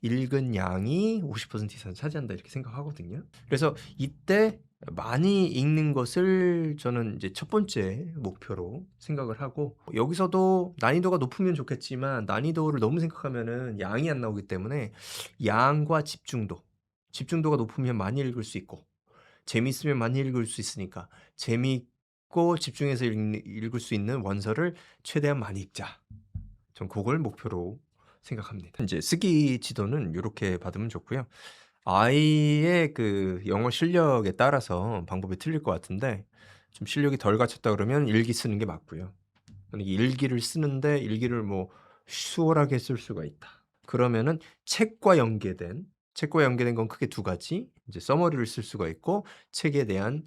읽은 양이 50% 이상 차지한다 이렇게 생각하거든요. 그래서 이때 많이 읽는 것을 저는 이제 첫 번째 목표로 생각을 하고 여기서도 난이도가 높으면 좋겠지만 난이도를 너무 생각하면은 양이 안 나오기 때문에 양과 집중도가 높으면 많이 읽을 수 있고 재미있으면 많이 읽을 수 있으니까 재미있고 집중해서 읽을 수 있는 원서를 최대한 많이 읽자. 전 그걸 목표로 생각합니다. 이제 쓰기 지도는 이렇게 받으면 좋고요. 아이의 그 영어 실력에 따라서 방법이 틀릴 것 같은데 좀 실력이 덜 갖췄다 그러면 일기 쓰는 게 맞고요. 만약에 일기를 쓰는데 일기를 뭐 수월하게 쓸 수가 있다. 그러면은 책과 연계된 건 크게 두 가지. 이제 서머리를 쓸 수가 있고 책에 대한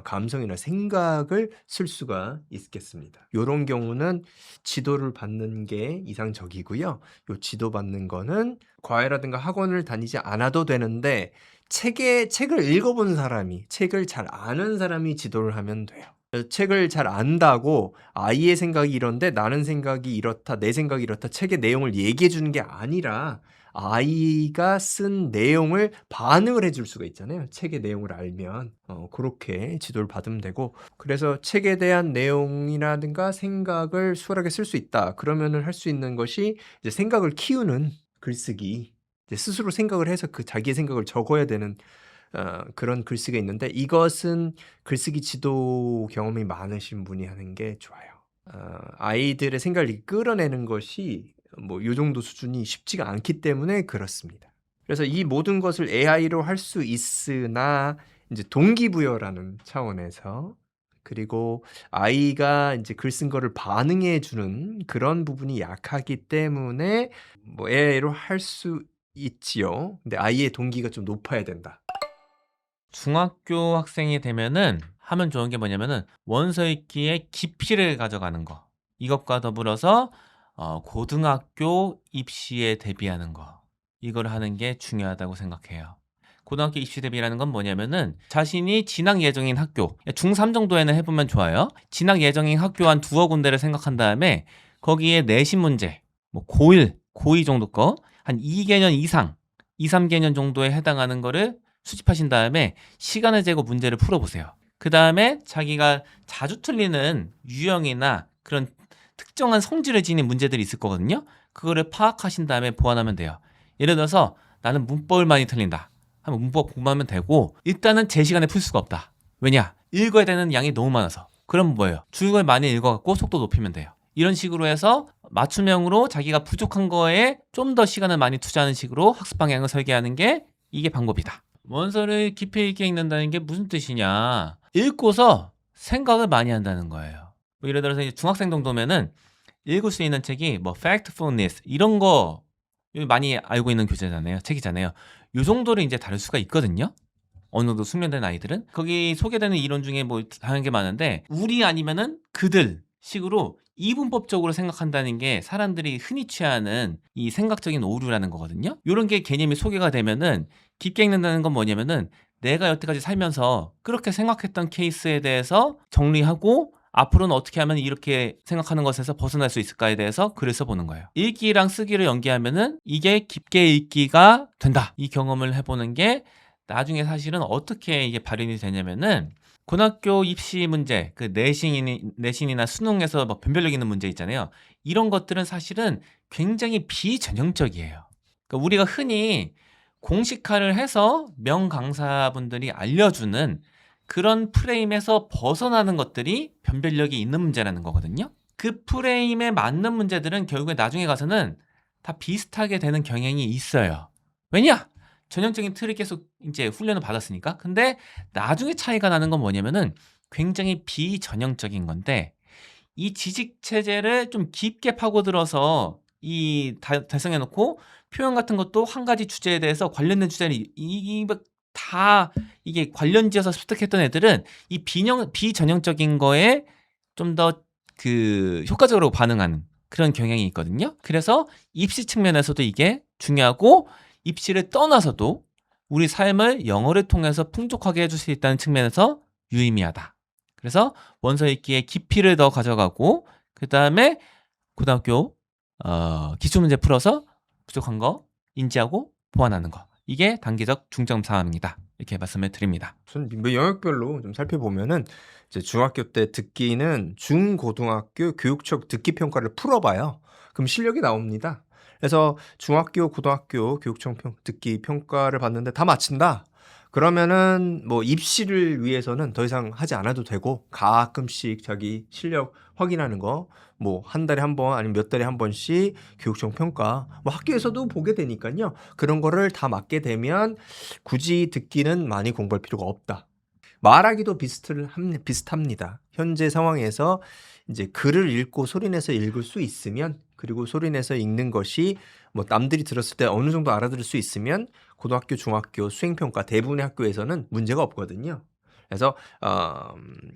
감성이나 생각을 쓸 수가 있겠습니다. 요런 경우는 지도를 받는 게 이상적이고요. 요 지도 받는 거는 과외라든가 학원을 다니지 않아도 되는데 책을 읽어본 사람이, 책을 잘 아는 사람이 지도를 하면 돼요. 책을 잘 안다고 아이의 생각이 이런데 나는 생각이 이렇다, 내 생각이 이렇다, 책의 내용을 얘기해 주는 게 아니라 아이가 쓴 내용을 반응을 해줄 수가 있잖아요. 책의 내용을 알면 그렇게 지도를 받으면 되고, 그래서 책에 대한 내용이라든가 생각을 수월하게 쓸 수 있다. 그러면은 할 수 있는 것이 이제 생각을 키우는 글쓰기, 이제 스스로 생각을 해서 그 자기의 생각을 적어야 되는 그런 글쓰기가 있는데, 이것은 글쓰기 지도 경험이 많으신 분이 하는 게 좋아요. 아이들의 생각을 이렇게 끌어내는 것이 뭐 요 정도 수준이 쉽지가 않기 때문에 그렇습니다. 그래서 이 모든 것을 AI로 할 수 있으나 이제 동기부여라는 차원에서, 그리고 아이가 이제 글 쓴 거를 반응해 주는 그런 부분이 약하기 때문에 뭐 AI로 할 수 있지요. 근데 아이의 동기가 좀 높아야 된다. 중학교 학생이 되면은 하면 좋은 게 뭐냐면은 원서 읽기의 깊이를 가져가는 거. 이것과 더불어서 고등학교 입시에 대비하는 거. 이걸 하는 게 중요하다고 생각해요. 고등학교 입시 대비라는 건 뭐냐면은 자신이 진학 예정인 학교, 중3 정도에는 해보면 좋아요. 진학 예정인 학교 한 두어 군데를 생각한 다음에 거기에 내신 문제, 뭐 고1, 고2 정도 거, 한 2개년 이상, 2, 3개년 정도에 해당하는 거를 수집하신 다음에 시간을 재고 문제를 풀어보세요. 그 다음에 자기가 자주 틀리는 유형이나 그런 특정한 성질을 지닌 문제들이 있을 거거든요. 그거를 파악하신 다음에 보완하면 돼요. 예를 들어서 나는 문법을 많이 틀린다 하면 문법 공부하면 되고, 일단은 제 시간에 풀 수가 없다. 왜냐? 읽어야 되는 양이 너무 많아서. 그럼 뭐예요? 줄걸 많이 읽어갖고 속도 높이면 돼요. 이런 식으로 해서 맞춤형으로 자기가 부족한 거에 좀 더 시간을 많이 투자하는 식으로 학습 방향을 설계하는 게 이게 방법이다. 원서를 깊이 있게 읽는다는 게 무슨 뜻이냐? 읽고서 생각을 많이 한다는 거예요. 뭐 예를 들어서 이제 중학생 정도면은 읽을 수 있는 책이 뭐 Factfulness 이런 거 많이 알고 있는 교재잖아요. 책이잖아요. 요 정도를 이제 다룰 수가 있거든요. 어느 정도 숙련된 아이들은 거기 소개되는 이론 중에 뭐 다양한 게 많은데, 우리 아니면은 그들 식으로 이분법적으로 생각한다는 게 사람들이 흔히 취하는 이 생각적인 오류라는 거거든요. 이런 게 개념이 소개가 되면은 깊게 읽는다는 건 뭐냐면은 내가 여태까지 살면서 그렇게 생각했던 케이스에 대해서 정리하고 앞으로는 어떻게 하면 이렇게 생각하는 것에서 벗어날 수 있을까에 대해서 글을 써보는 거예요. 읽기랑 쓰기를 연계하면은 이게 깊게 읽기가 된다. 이 경험을 해보는 게 나중에 사실은 어떻게 이게 발현이 되냐면은 고등학교 입시 문제, 그 내신이나 수능에서 뭐 변별력 있는 문제 있잖아요. 이런 것들은 사실은 굉장히 비전형적이에요. 그러니까 우리가 흔히 공식화를 해서 명강사분들이 알려주는 그런 프레임에서 벗어나는 것들이 변별력이 있는 문제라는 거거든요. 그 프레임에 맞는 문제들은 결국에 나중에 가서는 다 비슷하게 되는 경향이 있어요. 왜냐? 전형적인 틀을 계속 이제 훈련을 받았으니까. 근데 나중에 차이가 나는 건 뭐냐면은 굉장히 비전형적인 건데, 이 지식 체제를 좀 깊게 파고들어서 달성해 놓고 표현 같은 것도 한 가지 주제에 대해서 관련된 주제를 다 이게 관련지어서 습득했던 애들은 이 비전형적인 거에 좀 더 그 효과적으로 반응하는 그런 경향이 있거든요. 그래서 입시 측면에서도 이게 중요하고, 입시를 떠나서도 우리 삶을 영어를 통해서 풍족하게 해줄 수 있다는 측면에서 유의미하다. 그래서 원서 읽기의 깊이를 더 가져가고, 그 다음에 고등학교 기출문제 풀어서 부족한 거 인지하고 보완하는 거. 이게 단기적 중점 사항입니다. 이렇게 말씀을 드립니다. 우선 뭐 영역별로 좀 살펴보면은 이제 중학교 때 듣기는 중고등학교 교육청 듣기 평가를 풀어봐요. 그럼 실력이 나옵니다. 그래서 중학교, 고등학교 교육청 듣기 평가를 봤는데 다 마친다. 그러면은 뭐 입시를 위해서는 더 이상 하지 않아도 되고, 가끔씩 자기 실력 확인하는 거, 뭐 한 달에 한 번 아니면 몇 달에 한 번씩 교육청 평가, 뭐 학교에서도 보게 되니까요. 그런 거를 다 맞게 되면 굳이 듣기는 많이 공부할 필요가 없다. 말하기도 비슷합니다. 현재 상황에서 이제 글을 읽고 소리내서 읽을 수 있으면, 그리고 소리내서 읽는 것이 뭐 남들이 들었을 때 어느 정도 알아들을 수 있으면 고등학교, 중학교 수행평가 대부분의 학교에서는 문제가 없거든요. 그래서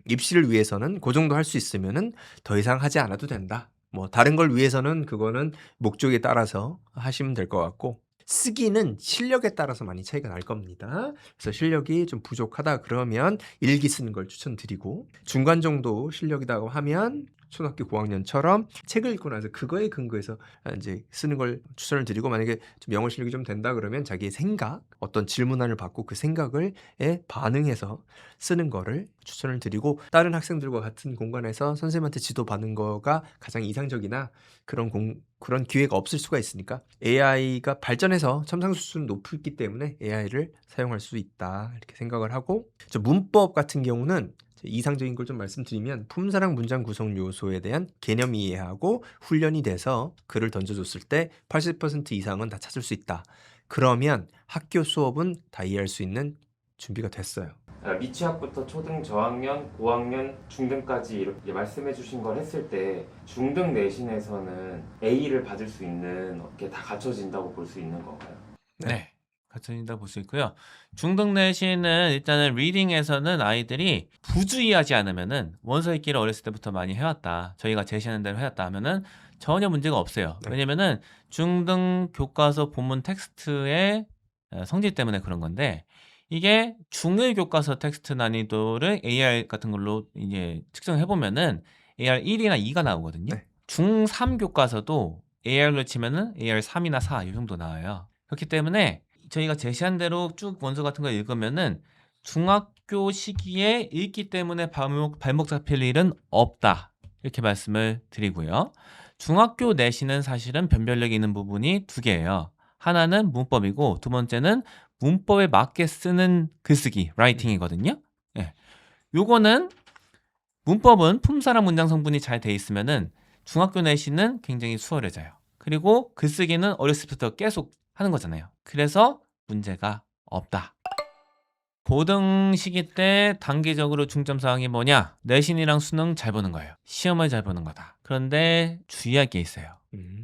입시를 위해서는 그 정도 할 수 있으면은 더 이상 하지 않아도 된다. 뭐 다른 걸 위해서는 그거는 목적에 따라서 하시면 될 것 같고 쓰기는 실력에 따라서 많이 차이가 날 겁니다. 그래서 실력이 좀 부족하다 그러면 일기 쓰는 걸 추천드리고 중간 정도 실력이라고 하면 초등학교 고학년처럼 책을 읽고 나서 그거에 근거해서 이제 쓰는 걸 추천을 드리고 만약에 좀 영어 실력이 좀 된다 그러면 자기의 생각, 어떤 질문안을 받고 그 생각을 반응해서 쓰는 거를 추천을 드리고 다른 학생들과 같은 공간에서 선생님한테 지도받는 거가 가장 이상적이나 그런 기회가 없을 수가 있으니까 AI가 발전해서 첨상 수준은 높기 때문에 AI를 사용할 수 있다 이렇게 생각을 하고 저 문법 같은 경우는 이상적인 걸 좀 말씀드리면 품사랑 문장 구성 요소에 대한 개념 이해하고 훈련이 돼서 글을 던져줬을 때 80% 이상은 다 찾을 수 있다. 그러면 학교 수업은 다 이해할 수 있는 준비가 됐어요. 미취학부터 초등 저학년, 고학년, 중등까지 이렇게 말씀해 주신 걸 했을 때 중등 내신에서는 A를 받을 수 있는 게 다 갖춰진다고 볼 수 있는 건가요? 네. 갖춰진다 볼 수 있고요. 중등 내신은 일단은 리딩에서는 아이들이 부주의하지 않으면은 원서 읽기를 어렸을 때부터 많이 해왔다. 저희가 제시하는 대로 해왔다 하면은 전혀 문제가 없어요. 네. 왜냐면은 중등 교과서 본문 텍스트의 성질 때문에 그런 건데 이게 중1 교과서 텍스트 난이도를 AR 같은 걸로 이제 측정해 보면은 AR 1이나 2가 나오거든요. 네. 중3 교과서도 AR로 치면은 AR 3이나 4 이 정도 나와요. 그렇기 때문에 저희가 제시한 대로 쭉 원서 같은 거 읽으면은 중학교 시기에 읽기 때문에 발목 잡힐 일은 없다. 이렇게 말씀을 드리고요. 중학교 내신은 사실은 변별력이 있는 부분이 두 개예요. 하나는 문법이고 두 번째는 문법에 맞게 쓰는 글쓰기, 라이팅이거든요. 예. 요거는 문법은 품사랑 문장 성분이 잘 돼 있으면은 중학교 내신은 굉장히 수월해져요. 그리고 글쓰기는 어렸을 때부터 계속 하는 거잖아요. 그래서 문제가 없다. 고등 시기 때 단기적으로 중점 사항이 뭐냐? 내신이랑 수능 잘 보는 거예요. 시험을 잘 보는 거다. 그런데 주의할 게 있어요.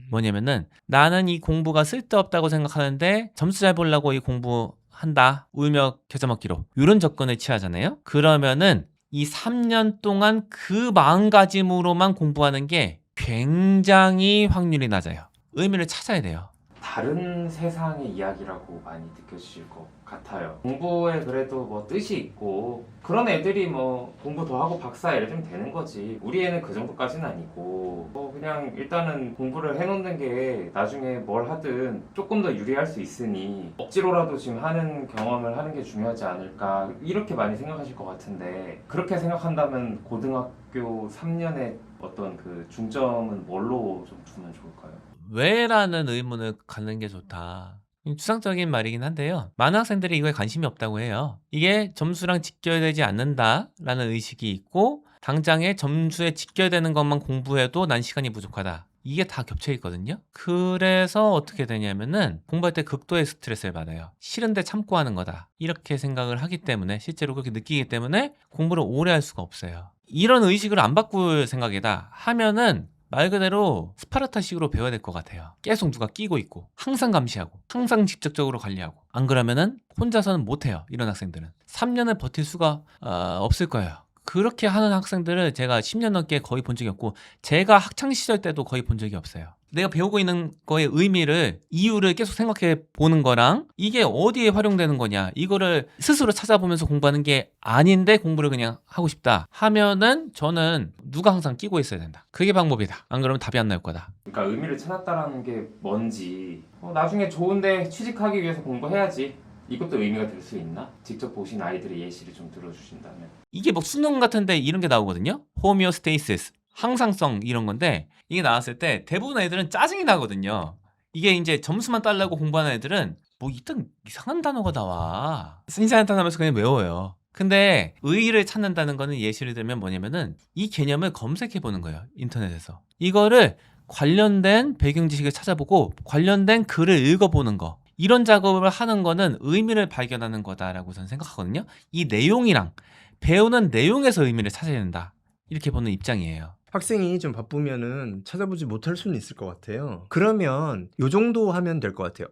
뭐냐면은 나는 이 공부가 쓸데없다고 생각하는데 점수 잘 보려고 이 공부한다. 울며 겨자 먹기로. 이런 접근을 취하잖아요. 그러면은 이 3년 동안 그 마음가짐으로만 공부하는 게 굉장히 확률이 낮아요. 의미를 찾아야 돼요. 다른 세상의 이야기라고 많이 느껴지실 것 같아요. 공부에 그래도 뭐 뜻이 있고 그런 애들이 뭐 공부 더 하고 박사 예를 들면 되는 거지. 우리 애는 그 정도까지는 아니고 뭐 그냥 일단은 공부를 해놓는 게 나중에 뭘 하든 조금 더 유리할 수 있으니 억지로라도 지금 하는 경험을 하는 게 중요하지 않을까 이렇게 많이 생각하실 것 같은데 그렇게 생각한다면 고등학교 3년의 어떤 그 중점은 뭘로 좀 두면 좋을까요? 왜라는 의문을 갖는 게 좋다. 추상적인 말이긴 한데요. 많은 학생들이 이거에 관심이 없다고 해요. 이게 점수랑 직결되지 않는다라는 의식이 있고 당장에 점수에 직결되는 것만 공부해도 난 시간이 부족하다. 이게 다 겹쳐 있거든요. 그래서 어떻게 되냐면은 공부할 때 극도의 스트레스를 받아요. 싫은데 참고 하는 거다. 이렇게 생각을 하기 때문에 실제로 그렇게 느끼기 때문에 공부를 오래 할 수가 없어요. 이런 의식을 안 바꿀 생각이다 하면은 말 그대로 스파르타식으로 배워야 될 것 같아요. 계속 누가 끼고 있고 항상 감시하고 항상 직접적으로 관리하고 안 그러면은 혼자서는 못해요. 이런 학생들은 3년을 버틸 수가 없을 거예요. 그렇게 하는 학생들을 제가 10년 넘게 거의 본 적이 없고 제가 학창시절 때도 거의 본 적이 없어요. 내가 배우고 있는 거의 의미를 이유를 계속 생각해 보는 거랑 이게 어디에 활용되는 거냐 이거를 스스로 찾아보면서 공부하는 게 아닌데 공부를 그냥 하고 싶다 하면은 저는 누가 항상 끼고 있어야 된다. 그게 방법이다. 안 그러면 답이 안 나올 거다. 그러니까 의미를 찾았다라는 게 뭔지 나중에 좋은데 취직하기 위해서 공부해야지 이것도 의미가 될 수 있나? 직접 보신 아이들의 예시를 좀 들어주신다면 이게 뭐 수능 같은데 이런 게 나오거든요. 호미오스테이시스, 항상성 이런 건데 이게 나왔을 때 대부분 애들은 짜증이 나거든요. 이게 이제 점수만 따려고 공부하는 애들은 뭐 이딴 이상한 단어가 나와. 이상한 단어 하면서 그냥 외워요. 근데 의의를 찾는다는 거는 예시를 들면 뭐냐면은 이 개념을 검색해 보는 거예요. 인터넷에서. 이거를 관련된 배경 지식을 찾아보고 관련된 글을 읽어보는 거. 이런 작업을 하는 거는 의미를 발견하는 거다라고 저는 생각하거든요. 이 내용이랑 배우는 내용에서 의미를 찾아야 된다. 이렇게 보는 입장이에요. 학생이 좀 바쁘면은 찾아보지 못할 수는 있을 것 같아요. 그러면 요 정도 하면 될 것 같아요.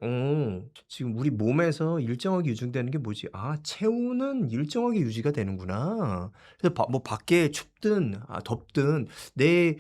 지금 우리 몸에서 일정하게 유지되는 게 뭐지? 아, 체온은 일정하게 유지가 되는구나. 그래서 뭐 밖에 춥든 덥든 내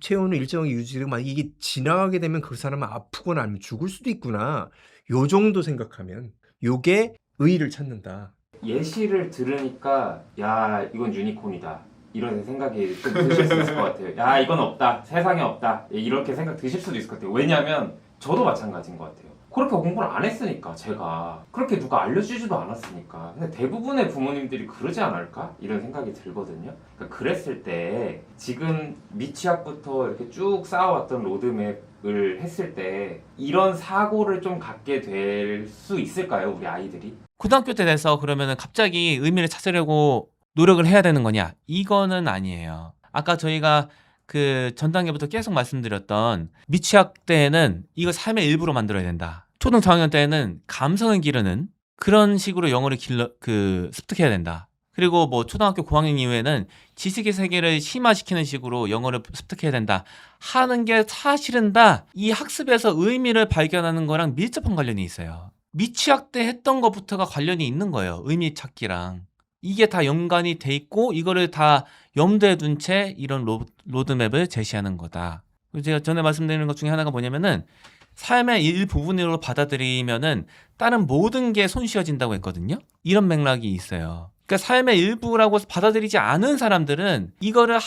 체온은 일정하게 유지되고 만약 이게 지나가게 되면 그 사람은 아프거나 아니면 죽을 수도 있구나. 요 정도 생각하면 요게 의의를 찾는다. 예시를 들으니까 야 이건 유니콘이다 이런 생각이 좀 드실 수 있을 것 같아요. 야 이건 없다 세상에 없다 이렇게 생각 드실 수도 있을 것 같아요. 왜냐하면 저도 마찬가지인 것 같아요. 그렇게 공부를 안 했으니까 제가 그렇게 누가 알려주지도 않았으니까. 근데 대부분의 부모님들이 그러지 않을까 이런 생각이 들거든요. 그러니까 그랬을 때 지금 미취학부터 이렇게 쭉 쌓아왔던 로드맵을 했을 때 이런 사고를 좀 갖게 될 수 있을까요 우리 아이들이? 고등학교 때 돼서 그러면은 갑자기 의미를 찾으려고 노력을 해야 되는 거냐? 이거는 아니에요. 아까 저희가 그 전 단계부터 계속 말씀드렸던 미취학 때에는 이거 삶의 일부로 만들어야 된다. 초등 저학년 때에는 감성을 기르는 그런 식으로 영어를 습득해야 된다. 그리고 뭐 초등학교 고학년 이후에는 지식의 세계를 심화시키는 식으로 영어를 습득해야 된다. 하는 게 사실은 다 이 학습에서 의미를 발견하는 거랑 밀접한 관련이 있어요. 미취학 때 했던 것부터가 관련이 있는 거예요. 의미 찾기랑. 이게 다 연관이 돼 있고 이거를 다 염두에 둔 채 이런 로드맵을 제시하는 거다. 제가 전에 말씀드리는 것 중에 하나가 뭐냐면은 삶의 일부분으로 받아들이면은 다른 모든 게 손쉬워진다고 했거든요. 이런 맥락이 있어요. 그러니까 삶의 일부라고 받아들이지 않은 사람들은 이거를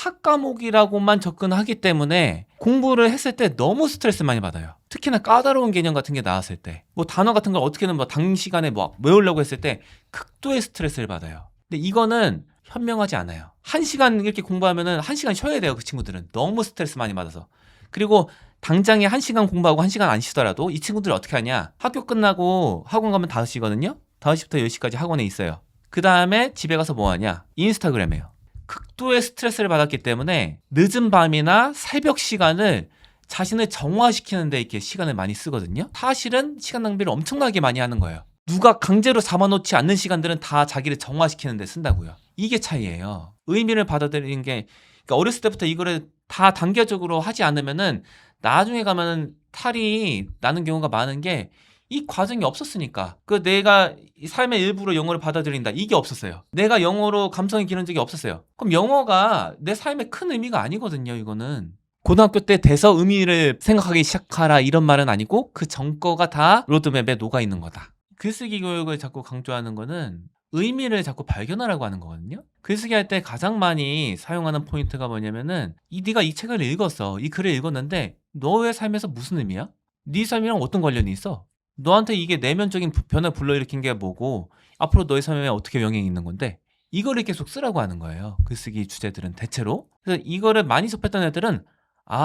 학과목이라고만 접근하기 때문에 공부를 했을 때 너무 스트레스 많이 받아요. 특히나 까다로운 개념 같은 게 나왔을 때, 뭐 단어 같은 걸 어떻게든 뭐 단시간에 뭐 외우려고 했을 때 극도의 스트레스를 받아요. 근데 이거는 현명하지 않아요. 1시간 이렇게 공부하면은 1시간 쉬어야 돼요. 그 친구들은 너무 스트레스 많이 받아서. 그리고 당장에 1시간 공부하고 1시간 안 쉬더라도 이 친구들이 어떻게 하냐? 학교 끝나고 학원 가면 5시거든요. 5시부터 10시까지 학원에 있어요. 그 다음에 집에 가서 뭐 하냐? 인스타그램이에요. 극도의 스트레스를 받았기 때문에 늦은 밤이나 새벽 시간을 자신을 정화시키는 데 이렇게 시간을 많이 쓰거든요. 사실은 시간 낭비를 엄청나게 많이 하는 거예요. 누가 강제로 잡아놓지 않는 시간들은 다 자기를 정화시키는 데 쓴다고요. 이게 차이예요. 의미를 받아들이는 게, 그러니까 어렸을 때부터 이거를 다 단계적으로 하지 않으면은 나중에 가면은 탈이 나는 경우가 많은 게 이 과정이 없었으니까. 그 내가 삶의 일부로 영어를 받아들인다. 이게 없었어요. 내가 영어로 감성이 기른 적이 없었어요. 그럼 영어가 내 삶에 큰 의미가 아니거든요, 이거는. 고등학교 때 돼서 의미를 생각하기 시작하라 이런 말은 아니고 그 전거가 다 로드맵에 녹아 있는 거다. 글쓰기 교육을 자꾸 강조하는 거는 의미를 자꾸 발견하라고 하는 거거든요. 글쓰기 할 때 가장 많이 사용하는 포인트가 뭐냐면은 네가 이 책을 읽었어. 이 글을 읽었는데 너의 삶에서 무슨 의미야? 네 삶이랑 어떤 관련이 있어? 너한테 이게 내면적인 변화를 불러일으킨 게 뭐고 앞으로 너의 삶에 어떻게 영향이 있는 건데 이거를 계속 쓰라고 하는 거예요. 글쓰기 주제들은 대체로. 그래서 이거를 많이 접했던 애들은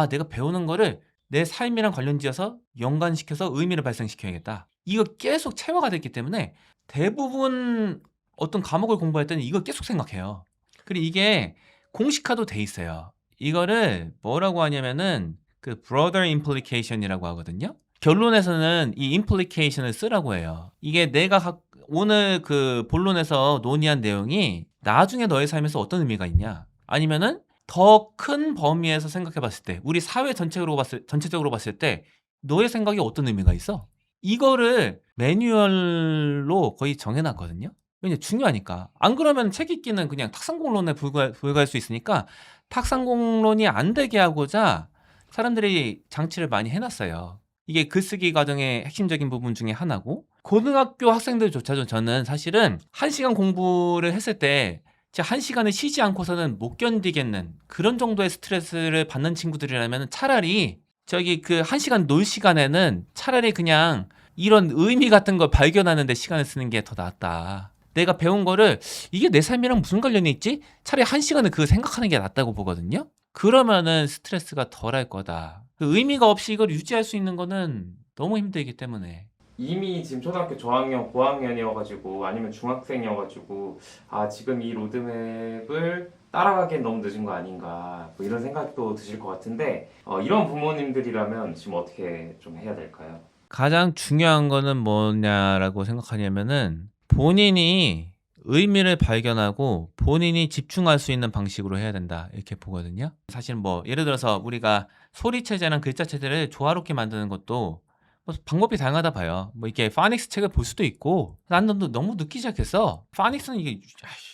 내가 배우는 거를 내 삶이랑 관련지어서 연관시켜서 의미를 발생시켜야겠다. 이거 계속 체화가 됐기 때문에 대부분 어떤 과목을 공부할 때는 이거 계속 생각해요. 그리고 이게 공식화도 돼 있어요. 이거를 뭐라고 하냐면은 그 broader implication이라고 하거든요. 결론에서는 이 implication을 쓰라고 해요. 이게 내가 오늘 그 본론에서 논의한 내용이 나중에 너의 삶에서 어떤 의미가 있냐? 아니면은 더 큰 범위에서 생각해 봤을 때, 우리 사회 전체적으로 봤을 때 너의 생각이 어떤 의미가 있어? 이거를 매뉴얼로 거의 정해놨거든요. 왜냐 중요하니까. 안 그러면 책 읽기는 그냥 탁상공론에 불과할 수 있으니까 탁상공론이 안 되게 하고자 사람들이 장치를 많이 해놨어요. 이게 글쓰기 과정의 핵심적인 부분 중에 하나고, 고등학교 학생들조차도 저는 사실은 1시간 공부를 했을 때 1시간을 쉬지 않고서는 못 견디겠는 그런 정도의 스트레스를 받는 친구들이라면 차라리 그 1시간 놀 시간에는 차라리 그냥 이런 의미 같은 걸 발견하는 데 시간을 쓰는 게 더 낫다. 내가 배운 거를 이게 내 삶이랑 무슨 관련이 있지? 차라리 1시간을 그거 생각하는 게 낫다고 보거든요. 그러면은 스트레스가 덜할 거다. 그 의미가 없이 이걸 유지할 수 있는 거는 너무 힘들기 때문에. 이미 지금 초등학교 저학년, 고학년이어가지고 아니면 중학생이어가지고 지금 이 로드맵을 따라가기엔 너무 늦은 거 아닌가 뭐 이런 생각도 드실 것 같은데 이런 부모님들이라면 지금 어떻게 좀 해야 될까요? 가장 중요한 거는 뭐냐라고 생각하냐면은 본인이 의미를 발견하고 본인이 집중할 수 있는 방식으로 해야 된다 이렇게 보거든요. 사실 뭐 예를 들어서 우리가 소리 체제랑 글자 체제를 조화롭게 만드는 것도 뭐 방법이 다양하다 봐요. 뭐 이렇게 파닉스 책을 볼 수도 있고 나는 너무 늦기 시작했어. 파닉스는 이게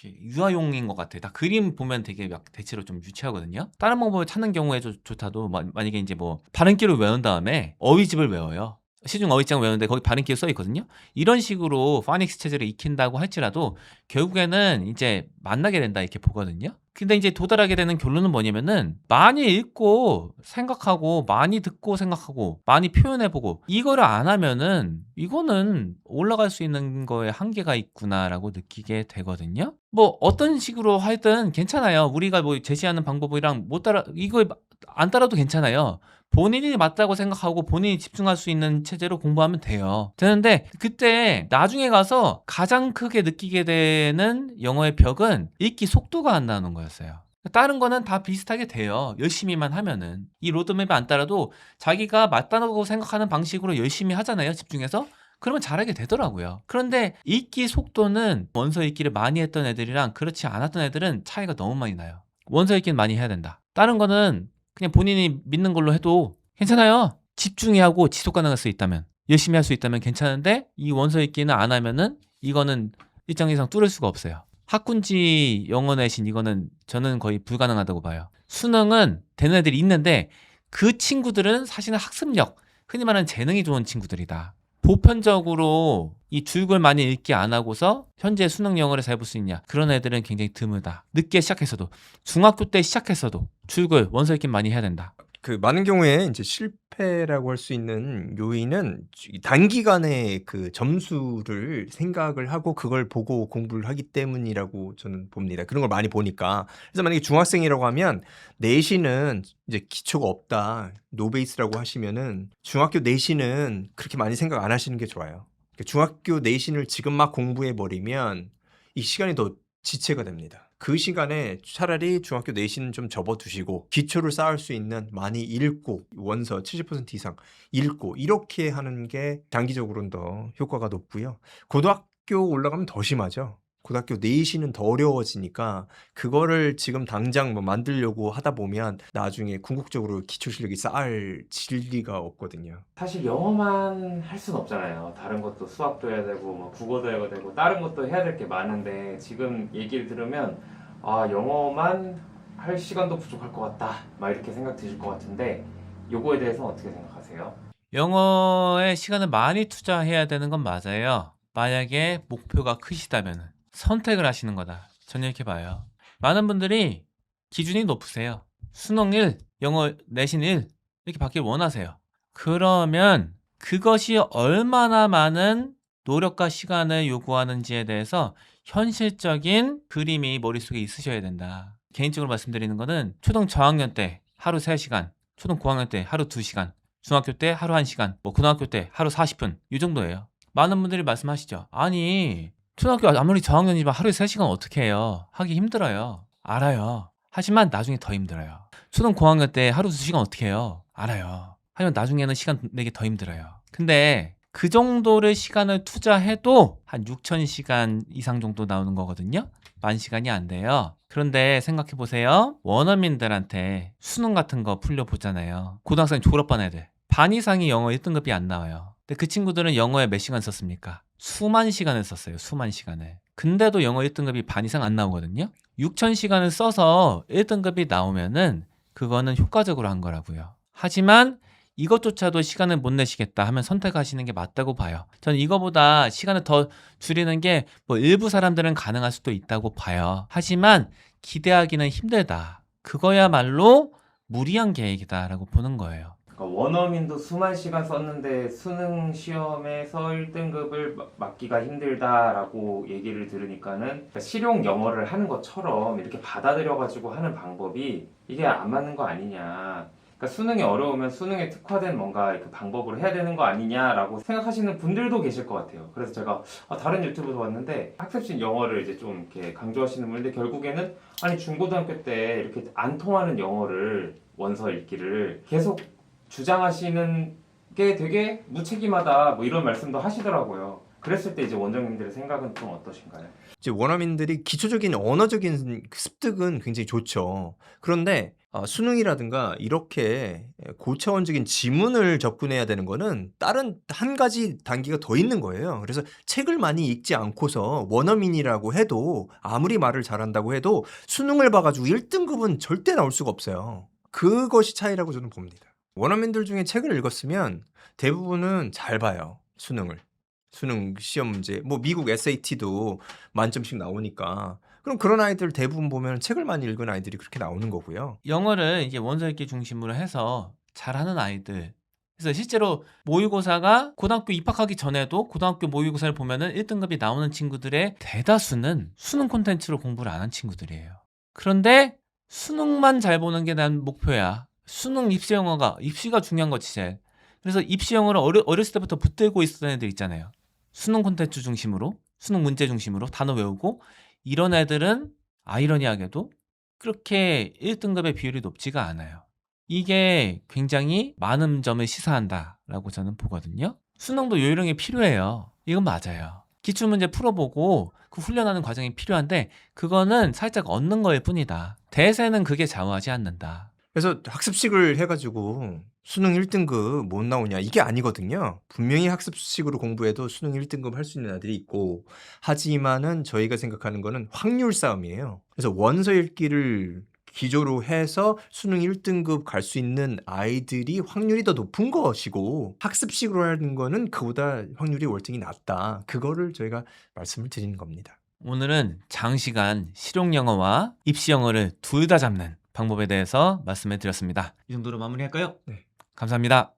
유아용인 것 같아. 다 그림 보면 되게 막 대체로 좀 유치하거든요. 다른 방법을 찾는 경우에 좋다도 만약에 이제 뭐 발음기를 외운 다음에 어휘집을 외워요. 시중 어휘장을 외우는데 거기 발음기가 써 있거든요. 이런 식으로 파닉스 체제를 익힌다고 할지라도 결국에는 이제 만나게 된다 이렇게 보거든요. 근데 이제 도달하게 되는 결론은 뭐냐면은 많이 읽고 생각하고 많이 듣고 생각하고 많이 표현해보고 이거를 안 하면은 이거는 올라갈 수 있는 거에 한계가 있구나라고 느끼게 되거든요. 뭐 어떤 식으로 하든 괜찮아요. 우리가 뭐 제시하는 방법이랑 못 따라 이거 안 따라도 괜찮아요. 본인이 맞다고 생각하고 본인이 집중할 수 있는 체제로 공부하면 돼요. 되는데 그때 나중에 가서 가장 크게 느끼게 되는 영어의 벽은 읽기 속도가 안 나는 거였어요. 다른 거는 다 비슷하게 돼요. 열심히만 하면은. 이 로드맵이 안 따라도 자기가 맞다고 생각하는 방식으로 열심히 하잖아요. 집중해서. 그러면 잘하게 되더라고요. 그런데 읽기 속도는 원서 읽기를 많이 했던 애들이랑 그렇지 않았던 애들은 차이가 너무 많이 나요. 원서 읽기는 많이 해야 된다. 다른 거는 그냥 본인이 믿는 걸로 해도 괜찮아요. 집중이 하고 지속 가능할 수 있다면, 열심히 할 수 있다면 괜찮은데 이 원서 읽기는 안 하면은 이거는 일정 이상 뚫을 수가 없어요. 학군지 영어 내신 이거는 저는 거의 불가능하다고 봐요. 수능은 되는 애들이 있는데 그 친구들은 사실은 학습력, 흔히 말하는 재능이 좋은 친구들이다. 보편적으로 이 줄글 많이 읽기 안 하고서 현재 수능 영어를 잘 볼 수 있냐, 그런 애들은 굉장히 드물다. 늦게 시작했어도, 중학교 때 시작했어도 줄글 원서 읽기 많이 해야 된다. 그 많은 경우에 이제 실패라고 할 수 있는 요인은 단기간에 그 점수를 생각을 하고 그걸 보고 공부를 하기 때문이라고 저는 봅니다. 그런 걸 많이 보니까. 그래서 만약에 중학생이라고 하면 내신은 이제 기초가 없다, 노베이스라고 하시면은 중학교 내신은 그렇게 많이 생각 안 하시는 게 좋아요. 중학교 내신을 지금 막 공부해 버리면 이 시간이 더 지체가 됩니다. 그 시간에 차라리 중학교 내신은 좀 접어두시고 기초를 쌓을 수 있는 많이 읽고 원서 70% 이상 읽고 이렇게 하는 게 장기적으로는 더 효과가 높고요. 고등학교 올라가면 더 심하죠. 고등학교 내신은 더 어려워지니까 그거를 지금 당장 뭐 만들려고 하다 보면 나중에 궁극적으로 기초 실력이 쌓일 리가 없거든요. 사실 영어만 할 순 없잖아요. 다른 것도 수학도 해야 되고 뭐 국어도 해야 되고 다른 것도 해야 될 게 많은데 지금 얘기를 들으면 아 영어만 할 시간도 부족할 것 같다 막 이렇게 생각 드실 것 같은데 요거에 대해서 어떻게 생각하세요? 영어에 시간을 많이 투자해야 되는 건 맞아요. 만약에 목표가 크시다면 선택을 하시는 거다. 저는 이렇게 봐요. 많은 분들이 기준이 높으세요. 수능 1, 영어 내신 1 이렇게 받길 원하세요. 그러면 그것이 얼마나 많은 노력과 시간을 요구하는지에 대해서 현실적인 그림이 머릿속에 있으셔야 된다. 개인적으로 말씀드리는 거는 초등 저학년 때 하루 3시간, 초등 고학년 때 하루 2시간, 중학교 때 하루 1시간, 뭐 고등학교 때 하루 40분 이 정도예요. 많은 분들이 말씀하시죠. 아니 초등학교 아무리 저학년이지만 하루에 3시간 어떻게 해요? 하기 힘들어요. 알아요. 하지만 나중에 더 힘들어요. 초등 고학년 때 하루 2시간 어떻게 해요? 알아요. 하지만 나중에는 시간 내기 더 힘들어요. 근데 그 정도를 시간을 투자해도 한 6,000시간 이상 정도 나오는 거거든요. 10,000시간이 안 돼요. 그런데 생각해 보세요. 원어민들한테 수능 같은 거 풀려보잖아요. 고등학생 졸업반 애들. 반 이상이 영어 1등급이 안 나와요. 근데 그 친구들은 영어에 몇 시간 썼습니까? 수만 시간을 썼어요. 수만 시간을. 근데도 영어 1등급이 반 이상 안 나오거든요. 6,000시간을 써서 1등급이 나오면은 그거는 효과적으로 한 거라고요. 하지만 이것조차도 시간을 못 내시겠다 하면 선택하시는 게 맞다고 봐요. 저는 이거보다 시간을 더 줄이는 게 뭐 일부 사람들은 가능할 수도 있다고 봐요. 하지만 기대하기는 힘들다. 그거야말로 무리한 계획이다라고 보는 거예요. 그러니까 원어민도 수만 시간 썼는데 수능 시험에서 1등급을 맞기가 힘들다라고 얘기를 들으니까는 그러니까 실용 영어를 하는 것처럼 이렇게 받아들여가지고 하는 방법이 이게 안 맞는 거 아니냐. 그러니까 수능이 어려우면 수능에 특화된 뭔가 그 방법으로 해야 되는 거 아니냐라고 생각하시는 분들도 계실 것 같아요. 그래서 제가 다른 유튜브도 봤는데 학습신 영어를 이제 좀 이렇게 강조하시는 분인데 결국에는 아니 중고등학교 때 이렇게 안 통하는 영어를 원서 읽기를 계속 주장하시는 게 되게 무책임하다 뭐 이런 말씀도 하시더라고요. 그랬을 때 이제 원장님들의 생각은 좀 어떠신가요? 이제 원어민들이 기초적인 언어적인 습득은 굉장히 좋죠. 그런데 수능이라든가 이렇게 고차원적인 지문을 접근해야 되는 거는 다른 한 가지 단계가 더 있는 거예요. 그래서 책을 많이 읽지 않고서 원어민이라고 해도 아무리 말을 잘한다고 해도 수능을 봐가지고 1등급은 절대 나올 수가 없어요. 그것이 차이라고 저는 봅니다. 원어민들 중에 책을 읽었으면 대부분은 잘 봐요. 수능 시험 문제. 뭐 미국 SAT도 만점씩 나오니까. 그럼 그런 아이들 대부분 보면 책을 많이 읽은 아이들이 그렇게 나오는 거고요. 영어를 이제 원서 읽기 중심으로 해서 잘하는 아이들. 그래서 실제로 모의고사가 고등학교 입학하기 전에도 고등학교 모의고사를 보면은 1등급이 나오는 친구들의 대다수는 수능 콘텐츠로 공부를 안 한 친구들이에요. 그런데 수능만 잘 보는 게 난 목표야. 수능 입시 영어가 입시가 중요한 거지 제일. 그래서 입시 영어를 어렸을 때부터 붙들고 있었던 애들 있잖아요. 수능 콘텐츠 중심으로, 수능 문제 중심으로 단어 외우고 이런 애들은 아이러니하게도 그렇게 1등급의 비율이 높지가 않아요. 이게 굉장히 많은 점을 시사한다라고 저는 보거든요. 수능도 요령이 필요해요. 이건 맞아요. 기출문제 풀어보고 그 훈련하는 과정이 필요한데 그거는 살짝 얻는 거일 뿐이다. 대세는 그게 좌우하지 않는다. 그래서 학습식을 해가지고 수능 1등급 못 나오냐 이게 아니거든요. 분명히 학습식으로 공부해도 수능 1등급 할 수 있는 아들이 있고 하지만은 저희가 생각하는 거는 확률 싸움이에요. 그래서 원서 읽기를 기조로 해서 수능 1등급 갈 수 있는 아이들이 확률이 더 높은 것이고 학습식으로 하는 거는 그보다 확률이 월등히 낮다. 그거를 저희가 말씀을 드리는 겁니다. 오늘은 장시간 실용 영어와 입시 영어를 둘 다 잡는 방법에 대해서 말씀해 드렸습니다. 이 정도로 마무리할까요? 네. 감사합니다.